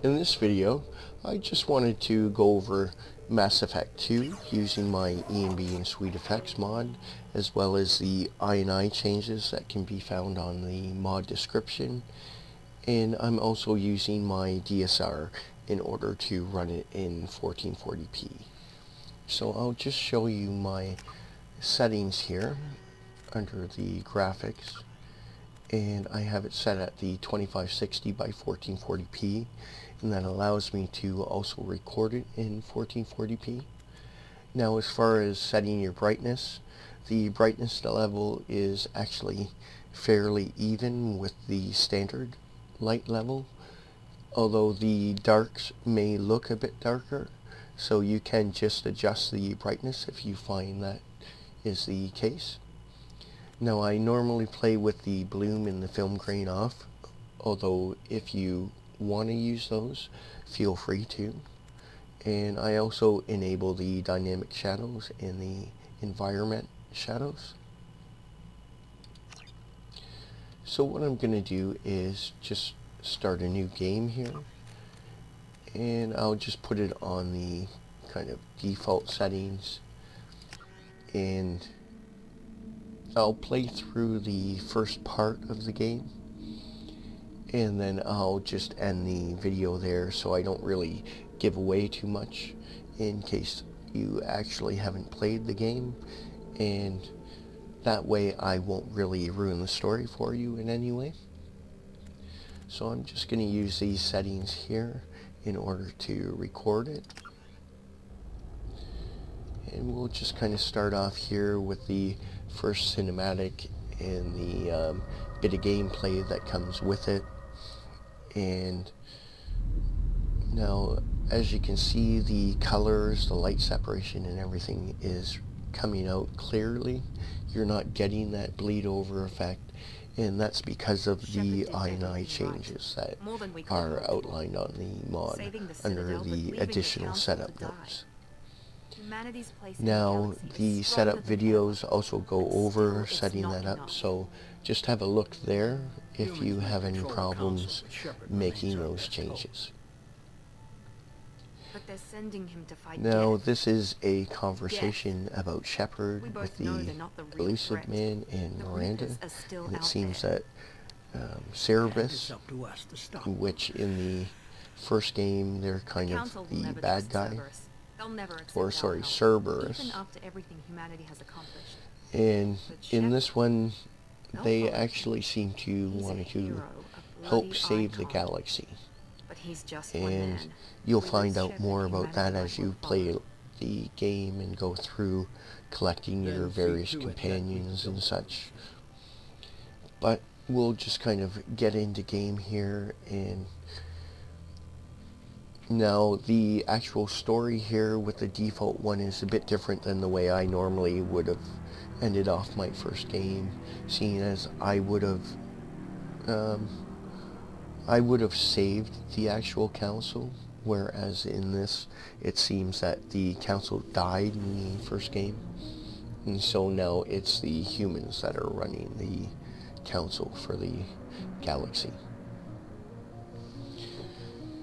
In this video, I just wanted to go over MassEffect 2 using my ENB and SweetFX mod, as well as the I changes that can be found on the mod description. And I'm also using my DSR in order to run it in 1440p. So I'll just show you my settings here under the graphics. And I have it set at the 2560 by 1440p, and that allows me to also record it in 1440p. Now, as far as setting your brightness, the brightness level is actually fairly even with the standard light level, although the darks may look a bit darker, so you can just adjust the brightness if you find that is the case. Now, I normally play with the bloom and the film grain off, although if you want to use those, feel free to. And I also enable the dynamic shadows and the environment shadows. So what I'm going to do is just start a new game here, and I'll just put it on the kind of default settings, and I'll play through the first part of the game, and then I'll just end the video there so I don't really give away too much in case you actually haven't played the game, and that way I won't really ruin the story for you in any way. So I'm just going to use these settings here in order to record it. And we'll just kind of start off here with the first cinematic and the bit of gameplay that comes with it. And now, as you can see, the colors, the light separation and everything is coming out clearly. You're not getting that bleed over effect, and that's because of the I changes that are outlined on the mod under the additional setup notes. Now, the setup videos also go over setting that up, so just have a look there if you have any problems making those changes. Now, this is a conversation about Shepard with the elusive man and Miranda, and it seems that Cerebus, which in the first game they're kind of the bad guy, or sorry, Cerberus, and in this one they actually seem to want to help save the galaxy, and you'll find out more about that as you play the game and go through collecting your various companions and such. But we'll just kind of get into game here. And now, the actual story here with the default one is a bit different than the way I normally would have ended off my first game, seeing as I would have saved the actual council, whereas in this it seems that the council died in the first game, and so now it's the humans that are running the council for the galaxy.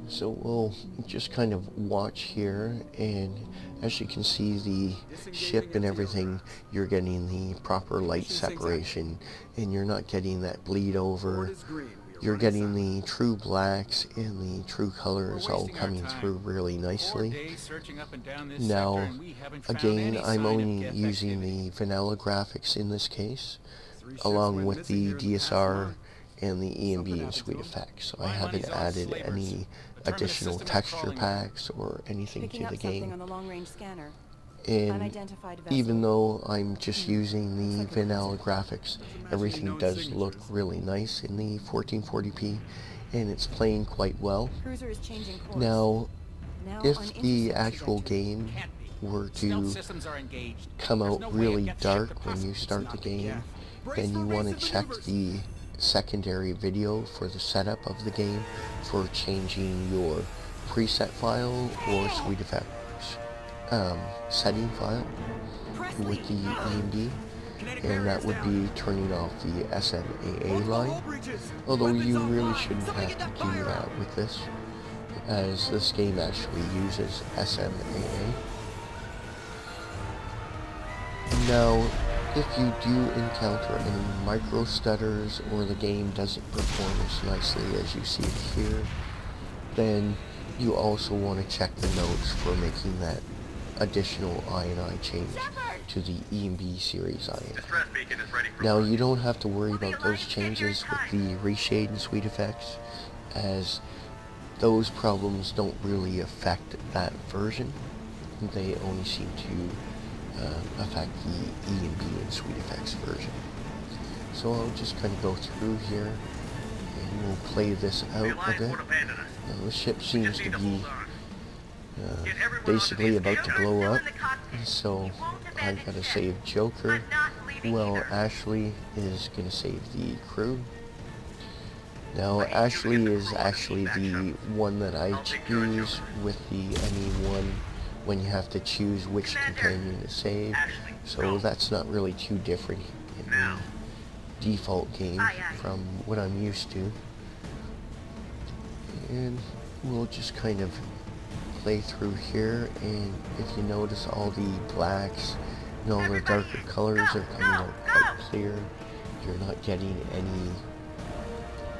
So we'll just kind of watch here, and as you can see, the ship and everything, you're getting the proper light separation, and you're not getting that bleed over. You're getting the true blacks and the true colors all coming through really nicely. Now, again, I'm only using the vanilla graphics in this case, along with the DSR and the ENB and SweetFX. So I haven't added any additional texture packs or anything to the game. And even though I'm just using the vanilla graphics, everything does look really nice in the 1440p, and it's playing quite well. Now, if the actual game were to come out really dark when you start the game, then you want to check the secondary video for the setup of the game for changing your preset file or SweetFX setting file with the ENB, and that would be turning off the SNAA line, although you really shouldn't have to do that with this. as this game actually uses SMAA. Now, if you do encounter any micro stutters or the game doesn't perform as nicely as you see it here, then you also want to check the notes for making that additional INI change to the EMB series INI. Now, you don't have to worry about those changes with the reshade and SweetFX, as those problems don't really affect that version. They only seem to affect the EMB and SweetFX version. So I'll just kind of go through here and we'll play this out a bit. Now, the ship seems to be basically about to blow up, so I've got to save Joker. Well, Ashley is going to save the crew. Now, Ashley is actually the one that I choose with the ME1 when you have to choose which companion to save, so that's not really too different in the default game from what I'm used to. And we'll just kind of play through here, and if you notice, all the blacks and all the darker colors are coming out quite clear. You're not getting any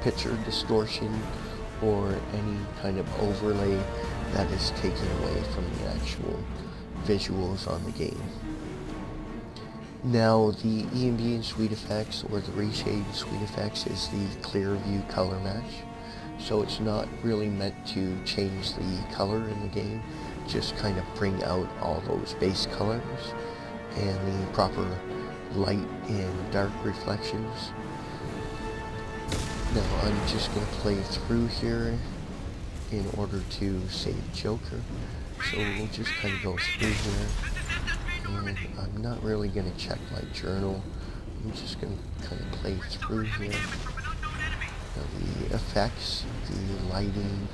picture distortion or any kind of overlay that is taken away from the actual visuals on the game. Now, the EMB and SweetFX, or the reshade and SweetFX, is the clear view color match. So it's not really meant to change the color in the game, just kind of bring out all those base colors and the proper light and dark reflections. Now I'm just going to play through here in order to save Joker. So we'll just kind of go through here, and I'm not really going to check my journal. I'm just going to kind of play through here. The effects, the lighting,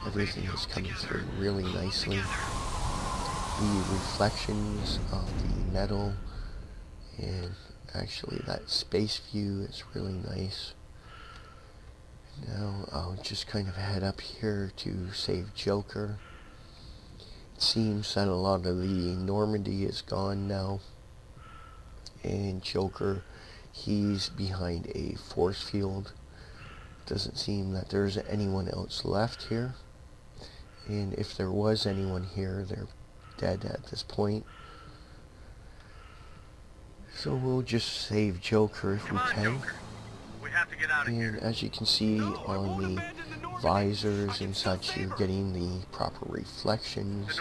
everything is coming through really nicely. The reflections of the metal, and actually that space view is really nice. Now I'll just kind of head up here to save Joker. It seems that a lot of the Normandy is gone now, and Joker, he's behind a force field. Doesn't seem that there's anyone else left here, and if there was anyone here, they're dead at this point. So we'll just save Joker if we can. And as you can see on the visors and such, you're getting the proper reflections,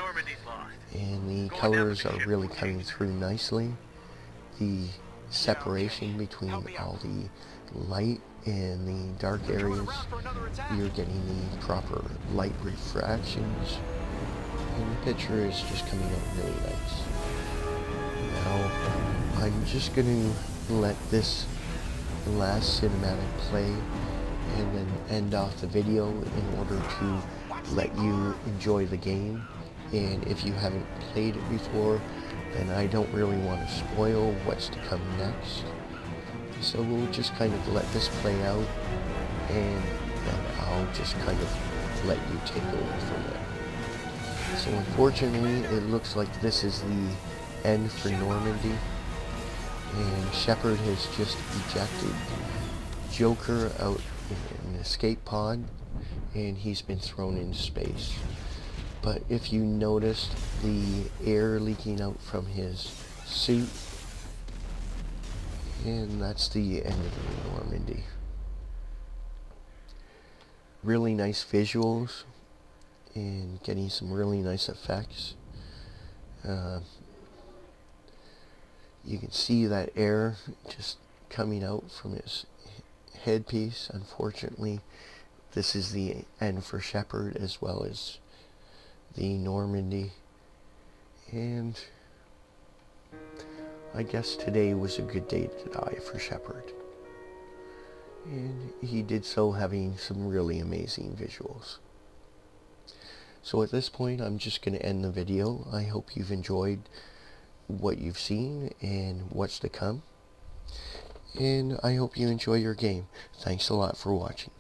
and the colors are really coming through nicely. The separation between all the light and the dark areas, you're getting the proper light refractions, and the picture is just coming out really nice. Now I'm just going to let this last cinematic play and then end off the video in order to let you enjoy the game. And if you haven't played it before, then I don't really want to spoil what's to come next. So we'll just kind of let this play out, and then I'll just kind of let you take over from there. So unfortunately, it looks like this is the end for Normandy, and Shepard has just ejected Joker out in an escape pod, and he's been thrown into space. But if you noticed the air leaking out from his suit, and that's the end of the Normandy. Really nice visuals and getting some really nice effects. You can see that air just coming out from his headpiece. Unfortunately, this is the end for Shepard as well as the Normandy. And I guess today was a good day to die for Shepard. And he did so having some really amazing visuals. So at this point, I'm just going to end the video. I hope you've enjoyed what you've seen and what's to come. And I hope you enjoy your game. Thanks a lot for watching.